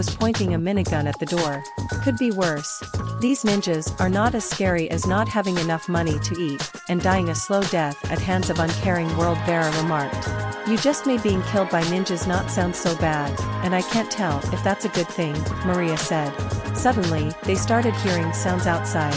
was pointing a minigun at the door. Could be worse. These ninjas are not as scary as not having enough money to eat, and dying a slow death at hands of uncaring world, Vera remarked. You just made being killed by ninjas not sound so bad, and I can't tell if that's a good thing, Maria said. Suddenly, they started hearing sounds outside.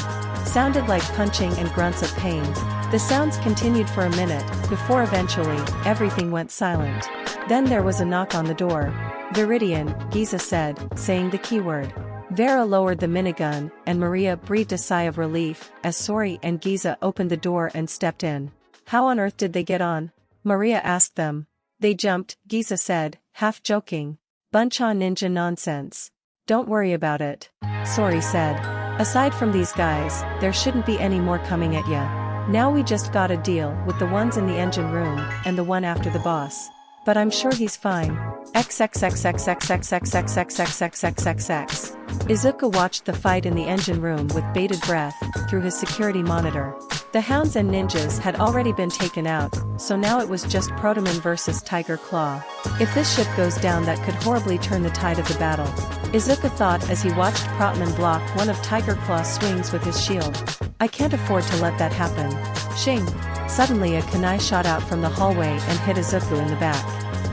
Sounded like punching and grunts of pain. The sounds continued for a minute, before eventually, everything went silent. Then there was a knock on the door. Viridian, Giza said, saying the keyword. Vera lowered the minigun, and Maria breathed a sigh of relief, as Sori and Giza opened the door and stepped in. How on earth did they get on? Maria asked them. They jumped, Giza said, half joking. Bunch of ninja nonsense. Don't worry about it. Sori said. Aside from these guys, there shouldn't be any more coming at ya. Now we just gotta deal with the ones in the engine room, and the one after the boss. But I'm sure he's fine. XXXXXXXXXXXXXXX. Izuku watched the fight in the engine room with bated breath, through his security monitor. The hounds and ninjas had already been taken out, so now it was just Protoman versus Tiger Claw. If this ship goes down, that could horribly turn the tide of the battle. Izuku thought as he watched Protoman block one of Tiger Claw's swings with his shield. I can't afford to let that happen. Shing! Suddenly a kunai shot out from the hallway and hit Izuku in the back.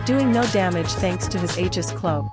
Doing no damage thanks to his Aegis cloak.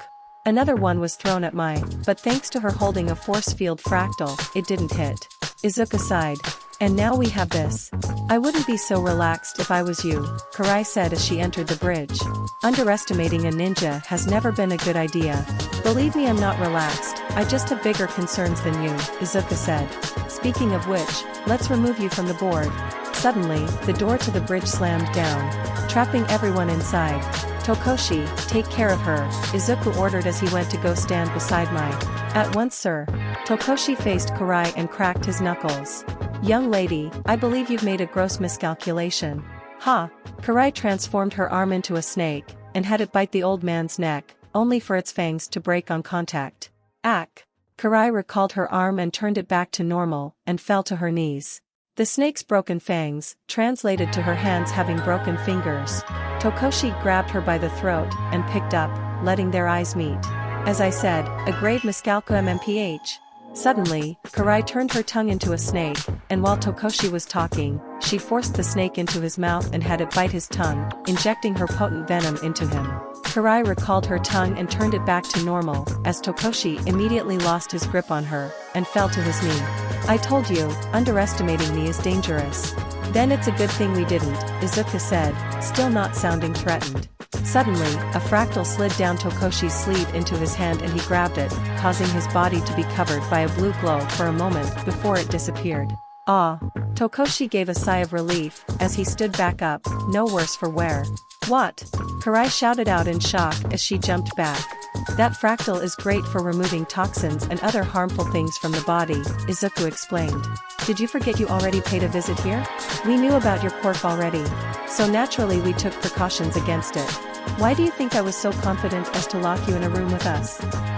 Another one was thrown at Mai, but thanks to her holding a force field fractal, it didn't hit. Izuku sighed. And now we have this. I wouldn't be so relaxed if I was you, Karai said as she entered the bridge. Underestimating a ninja has never been a good idea. Believe me, I'm not relaxed, I just have bigger concerns than you, Izuku said. Speaking of which, let's remove you from the board. Suddenly, the door to the bridge slammed down, trapping everyone inside. Tokoshi, take care of her, Izuku ordered as he went to go stand beside Mai. At once, sir. Tokoshi faced Karai and cracked his knuckles. Young lady, I believe you've made a gross miscalculation. Ha! Karai transformed her arm into a snake, and had it bite the old man's neck, only for its fangs to break on contact. Ack! Karai recalled her arm and turned it back to normal, and fell to her knees. The snake's broken fangs, translated to her hands having broken fingers. Tokoshi grabbed her by the throat, and picked up, letting their eyes meet. As I said, a grave miscalculation MMPH. Suddenly, Karai turned her tongue into a snake, and while Tokoshi was talking, she forced the snake into his mouth and had it bite his tongue, injecting her potent venom into him. Karai recalled her tongue and turned it back to normal, as Tokoshi immediately lost his grip on her, and fell to his knee. I told you, underestimating me is dangerous. Then it's a good thing we didn't, Izuku said, still not sounding threatened. Suddenly, a fractal slid down Tokoshi's sleeve into his hand and he grabbed it, causing his body to be covered by a blue glow for a moment before it disappeared. Ah! Tokoshi gave a sigh of relief, as he stood back up, no worse for wear. What? Karai shouted out in shock as she jumped back. That fractal is great for removing toxins and other harmful things from the body, Izuku explained. Did you forget you already paid a visit here? We knew about your quirk already. So naturally we took precautions against it. Why do you think I was so confident as to lock you in a room with us?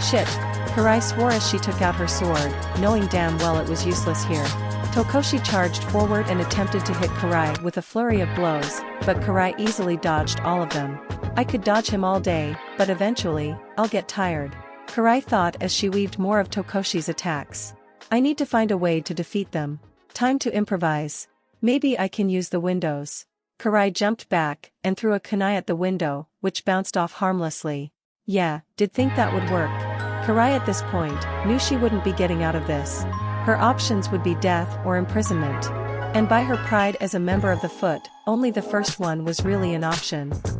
Shit! Karai swore as she took out her sword, knowing damn well it was useless here. Tokoshi charged forward and attempted to hit Karai with a flurry of blows, but Karai easily dodged all of them. I could dodge him all day, but eventually, I'll get tired. Karai thought as she weaved more of Tokoshi's attacks. I need to find a way to defeat them. Time to improvise. Maybe I can use the windows. Karai jumped back, and threw a kunai at the window, which bounced off harmlessly. Yeah, did think that would work. Karai at this point, knew she wouldn't be getting out of this. Her options would be death or imprisonment. And by her pride as a member of the Foot, only the first one was really an option.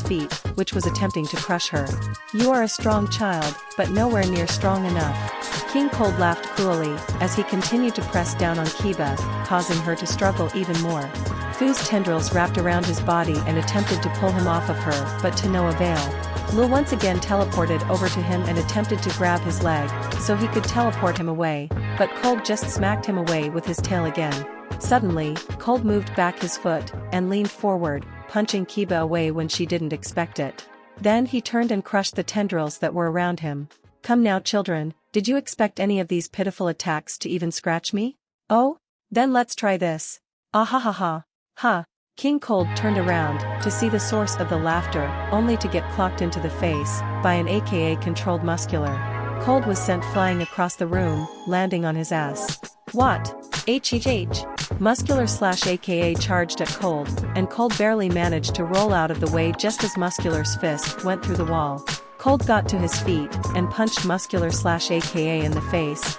Muscular's feet, which was attempting to crush her. "You are a strong child, but nowhere near strong enough." King Cold laughed cruelly, as he continued to press down on Kiba, causing her to struggle even more. Fu's tendrils wrapped around his body and attempted to pull him off of her, but to no avail. Lil once again teleported over to him and attempted to grab his leg, so he could teleport him away, but Cold just smacked him away with his tail again. Suddenly, Cold moved back his foot, and leaned forward, punching Kiba away when she didn't expect it. Then he turned and crushed the tendrils that were around him. "Come now, children, did you expect any of these pitiful attacks to even scratch me? Oh? Then let's try this. Ah ha ha ha. Ha." King Cold turned around, to see the source of the laughter, only to get clocked into the face, by an aka controlled Muscular. Cold was sent flying across the room, landing on his ass. "What? HHH. Muscular / aka charged at Cold, and Cold barely managed to roll out of the way just as Muscular's fist went through the wall. Cold got to his feet, and punched Muscular / aka in the face,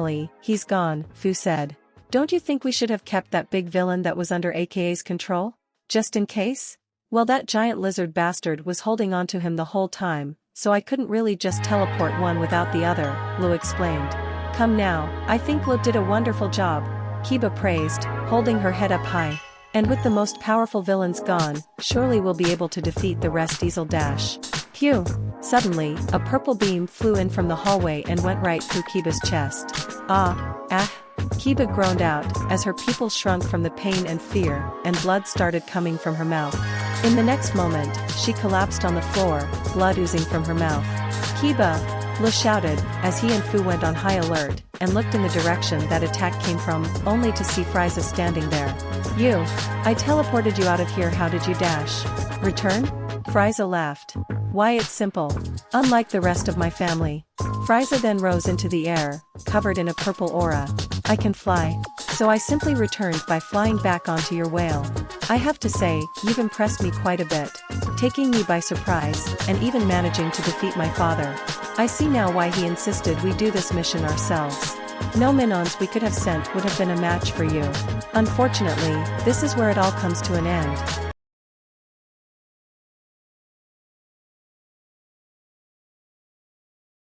Finally, he's gone, Fu said. Don't you think we should have kept that big villain that was under AKA's control? Just in case? Well, that giant lizard bastard was holding on to him the whole time, so I couldn't really just teleport one without the other, Lu explained. Come now, I think Lu did a wonderful job, Kiba praised, holding her head up high. And with the most powerful villains gone, surely we'll be able to defeat the rest. Diesel dash. Phew! Suddenly, a purple beam flew in from the hallway and went right through Kiba's chest. Ah! Kiba groaned out, as her pupils shrunk from the pain and fear, and blood started coming from her mouth. In the next moment, she collapsed on the floor, blood oozing from her mouth. Kiba! Lu shouted, as he and Fu went on high alert, and looked in the direction that attack came from, only to see Frieza standing there. I teleported you out of here. How did you dash? Return? Frieza laughed. Why, it's simple. Unlike the rest of my family. Frieza then rose into the air, covered in a purple aura. I can fly. So I simply returned by flying back onto your whale. I have to say, you've impressed me quite a bit. Taking me by surprise, and even managing to defeat my father. I see now why he insisted we do this mission ourselves. No minions we could have sent would have been a match for you. Unfortunately, this is where it all comes to an end.